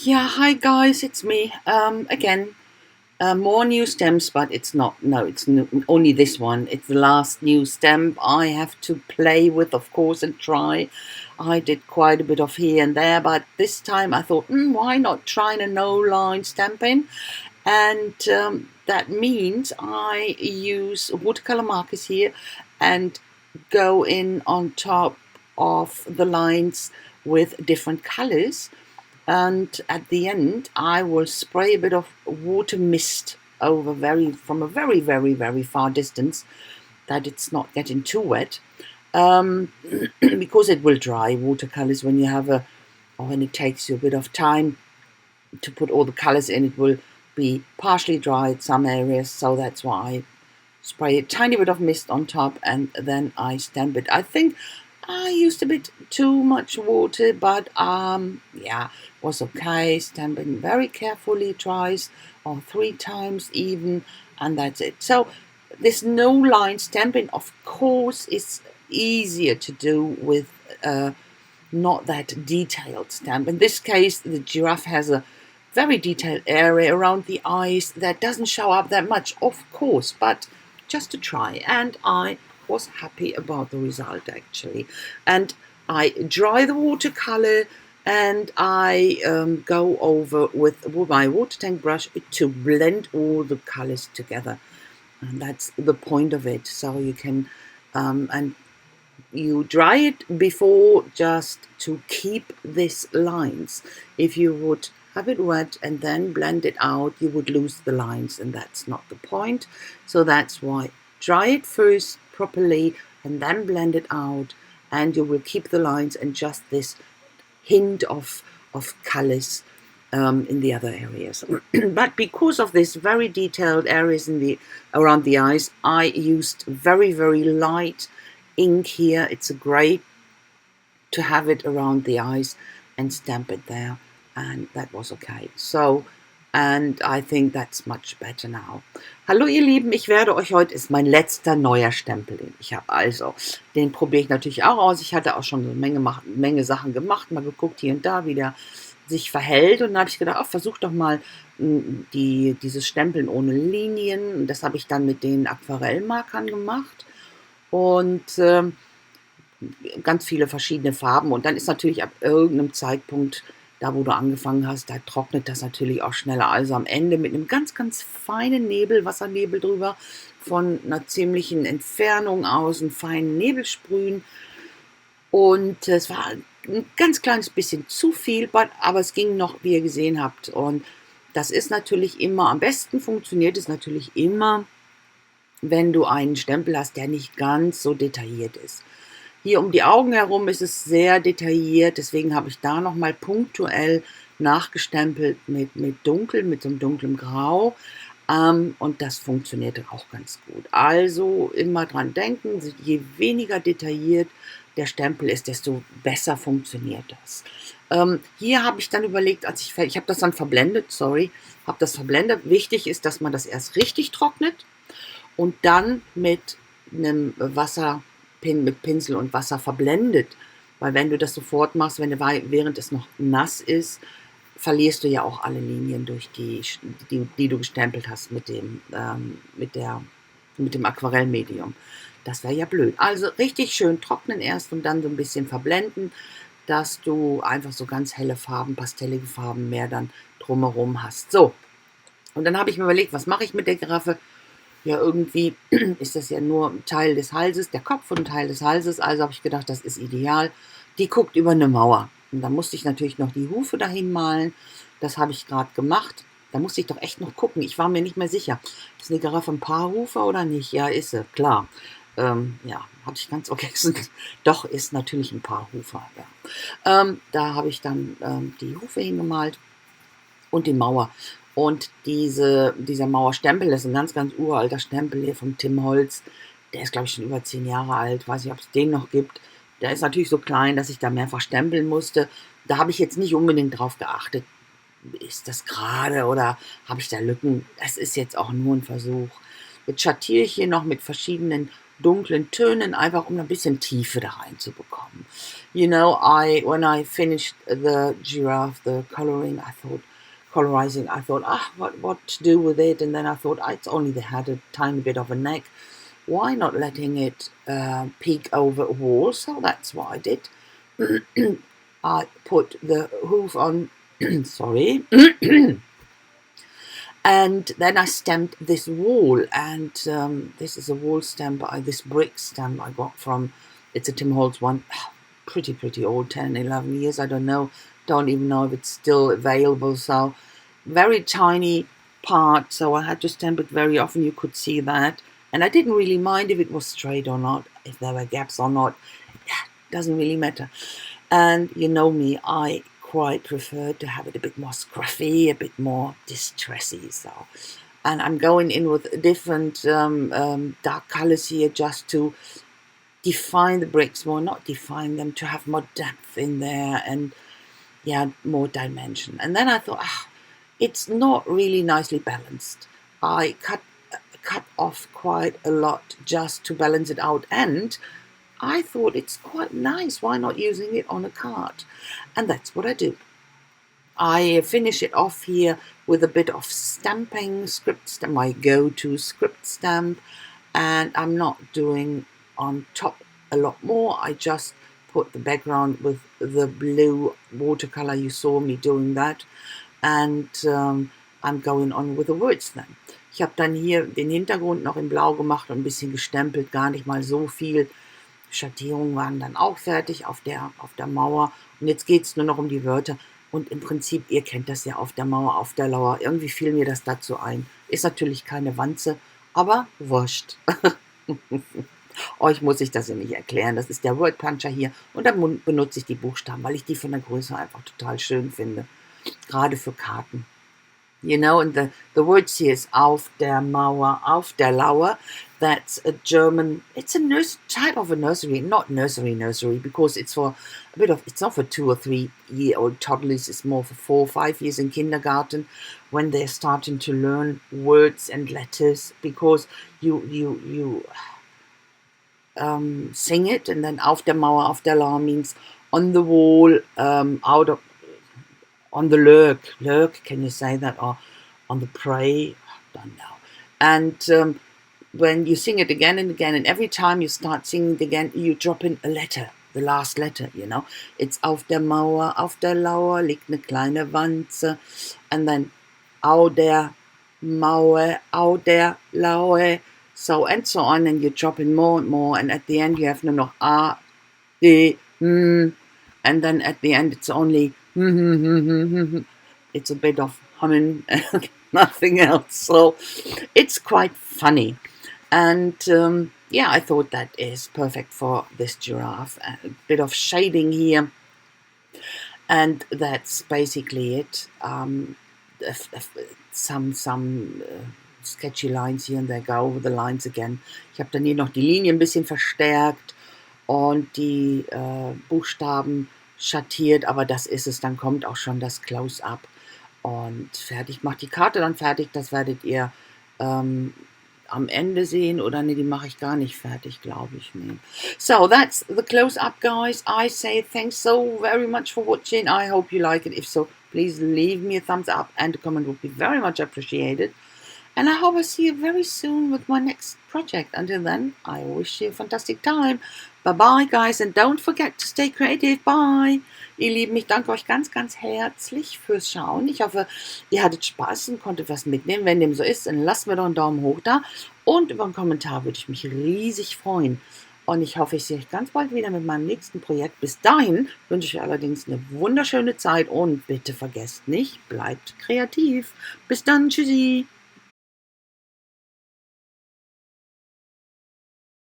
Yeah, hi guys, it's me again. More new stems, but it's not. No, it's only this one. It's the last new stem I have to play with, of course, and try. I did quite a bit of here and there, but this time I thought, why not trying a no-line stamping? And that means I use watercolor markers here and go in on top of the lines with different colors, and at the end I will spray a bit of water mist over from a very, very, very far distance, that it's not getting too wet, because it will dry watercolors when you have or when it takes you a bit of time to put all the colors in. It will be partially dry in some areas, so that's why I spray a tiny bit of mist on top and then I stamp it. I think I used a bit too much water, but yeah, was okay. Stamping very carefully twice or 3 times even, and that's it. So this no line stamping, of course, is easier to do with not that detailed stamp. In this case, the giraffe has a very detailed area around the eyes that doesn't show up that much, of course, but just to try, and I was happy about the result actually. And I dry the watercolor and I go over with my water tank brush to blend all the colors together, and that's the point of it. So you can and you dry it before, just to keep these lines. If you would have it wet and then blend it out, you would lose the lines, and that's not the point. So that's why dry it first properly and then blend it out, and you will keep the lines and just this hint of colors in the other areas. But because of this very detailed areas around the eyes, I used very, very light ink here. It's a gray, to have it around the eyes and stamp it there, and that was okay. So, and I think that's much better now. Hallo ihr Lieben, ich werde euch heute, ist mein letzter neuer Stempel, den ich habe. Also, den probiere ich natürlich auch aus. Ich hatte auch schon eine Menge Sachen gemacht, mal geguckt hier und da, wie der sich verhält. Und dann habe ich gedacht, versuch doch mal dieses Stempeln ohne Linien. Und das habe ich dann mit den Aquarellmarkern gemacht. Und ganz viele verschiedene Farben. Und dann ist natürlich ab irgendeinem Zeitpunkt, da wo du angefangen hast, da trocknet das natürlich auch schneller. Also am Ende mit einem ganz, ganz feinen Wassernebel drüber, von einer ziemlichen Entfernung aus einen feinen Nebel sprühen. Und es war ein ganz kleines bisschen zu viel, aber es ging noch, wie ihr gesehen habt. Und das ist natürlich immer, am besten funktioniert es natürlich immer, wenn du einen Stempel hast, der nicht ganz so detailliert ist. Hier um die Augen herum ist es sehr detailliert, deswegen habe ich da nochmal punktuell nachgestempelt mit dunkel, mit so einem dunklen Grau. Und das funktionierte auch ganz gut. Also immer dran denken, je weniger detailliert der Stempel ist, desto besser funktioniert das. Hier habe ich dann überlegt, ich habe das dann verblendet, habe das verblendet. Wichtig ist, dass man das erst richtig trocknet und dann mit einem mit Pinsel und Wasser verblendet. Weil wenn du das sofort machst, während es noch nass ist, verlierst du ja auch alle Linien durch die du gestempelt hast mit dem Aquarellmedium. Das wäre ja blöd. Also richtig schön trocknen erst und dann so ein bisschen verblenden, dass du einfach so ganz helle Farben, pastellige Farben mehr dann drumherum hast. So, und dann habe ich mir überlegt, was mache ich mit der Giraffe? Ja, irgendwie ist das ja nur ein Teil des Halses, der Kopf und ein Teil des Halses. Also habe ich gedacht, das ist ideal. Die guckt über eine Mauer. Und da musste ich natürlich noch die Hufe dahin malen. Das habe ich gerade gemacht. Da musste ich doch echt noch gucken. Ich war mir nicht mehr sicher. Ist eine Giraffe ein Paarhufer oder nicht? Ja, ist sie, klar. Ja, hatte ich ganz vergessen. Doch, ist natürlich ein Paarhufer. Ja. Da habe ich dann die Hufe hingemalt und die Mauer. Und dieser Mauerstempel, das ist ein ganz, ganz uralter Stempel hier von Tim Holtz. Der ist, glaube ich, schon über 10 Jahre alt. Weiß nicht, ob es den noch gibt. Der ist natürlich so klein, dass ich da mehrfach stempeln musste. Da habe ich jetzt nicht unbedingt drauf geachtet, ist das gerade oder habe ich da Lücken. Es ist jetzt auch nur ein Versuch. Jetzt schattiere ich hier noch mit verschiedenen dunklen Tönen, einfach um ein bisschen Tiefe da reinzubekommen. You know, when I finished the giraffe, the colorizing, I thought, what to do with it? And then I thought, it's only they had a tiny bit of a neck. Why not letting it peek over a wall? So that's what I did. I put the hoof on, sorry, and then I stamped this wall, and this is a wall stamp, this brick stamp I got from, it's a Tim Holtz one, pretty old, 10, 11 years, I don't even know if it's still available, so very tiny part, so I had to stamp it very often, you could see that, and I didn't really mind if it was straight or not, if there were gaps or not, doesn't really matter. And you know me, I quite prefer to have it a bit more scruffy, a bit more distressy. So, and I'm going in with different dark colors here just to define the bricks more, not define them, to have more depth in there and more dimension. And then I thought, it's not really nicely balanced. I cut off quite a lot just to balance it out, and I thought it's quite nice, why not using it on a card? And that's what I do. I finish it off here with a bit of stamping, script stamp, my go-to script stamp, and I'm not doing on top a lot more. I just put the background with the blue watercolor, you saw me doing that, and I'm going on with the words then. Ich habe dann hier den Hintergrund noch in Blau gemacht und ein bisschen gestempelt, gar nicht mal so viel. Schattierungen waren dann auch fertig auf der Mauer. Und jetzt geht es nur noch um die Wörter. Und im Prinzip, ihr kennt das ja, auf der Mauer, auf der Lauer. Irgendwie fiel mir das dazu ein. Ist natürlich keine Wanze, aber wurscht. Euch muss ich das ja nicht erklären. Das ist der Word Puncher hier. Und dann benutze ich die Buchstaben, weil ich die von der Größe einfach total schön finde. Gerade für Karten. You know, and the words here is auf der Mauer, auf der Lauer. That's a German, it's a type of a nursery, not nursery, because it's for a bit of, it's not for 2 or 3 year old toddlers, it's more for 4 or 5 years in kindergarten when they're starting to learn words and letters, because you sing it, and then auf der Mauer, auf der Lauer means on the wall, out of, on the lurk, can you say that? Or on the prey? I don't know. And when you sing it again and again, and every time you start singing it again, you drop in a letter, the last letter, you know. It's auf der Mauer, auf der Lauer liegt eine kleine Wanze. And then au der Mauer, au der Lauer. So, and so on, and you drop in more and more, and at the end you have nur noch A, D, and then at the end it's only it's a bit of humming and nothing else, so it's quite funny. And I thought that is perfect for this giraffe. A bit of shading here, and that's basically it. Some sketchy lines here and there, go over the lines again. Ich habe dann hier noch die Linie ein bisschen verstärkt und die Buchstaben schattiert, aber das ist es, dann kommt auch schon das Close-Up und fertig. Macht die Karte dann fertig, das werdet ihr am Ende sehen, oder ne, die mache ich gar nicht fertig, glaube ich. Nee. So that's the close-up, guys. I say thanks so very much for watching. I hope you like it. If so, please leave me a thumbs up, and a comment would be very much appreciated. And I hope I see you very soon with my next project. Until then, I wish you a fantastic time. Bye-bye, guys, and don't forget to stay creative. Bye! Ihr Lieben, ich danke euch ganz, ganz herzlich fürs Schauen. Ich hoffe, ihr hattet Spaß und konntet was mitnehmen. Wenn dem so ist, dann lasst mir doch einen Daumen hoch da. Und über einen Kommentar würde ich mich riesig freuen. Und ich hoffe, ich sehe euch ganz bald wieder mit meinem nächsten Projekt. Bis dahin wünsche ich euch allerdings eine wunderschöne Zeit. Und bitte vergesst nicht, bleibt kreativ. Bis dann, tschüssi!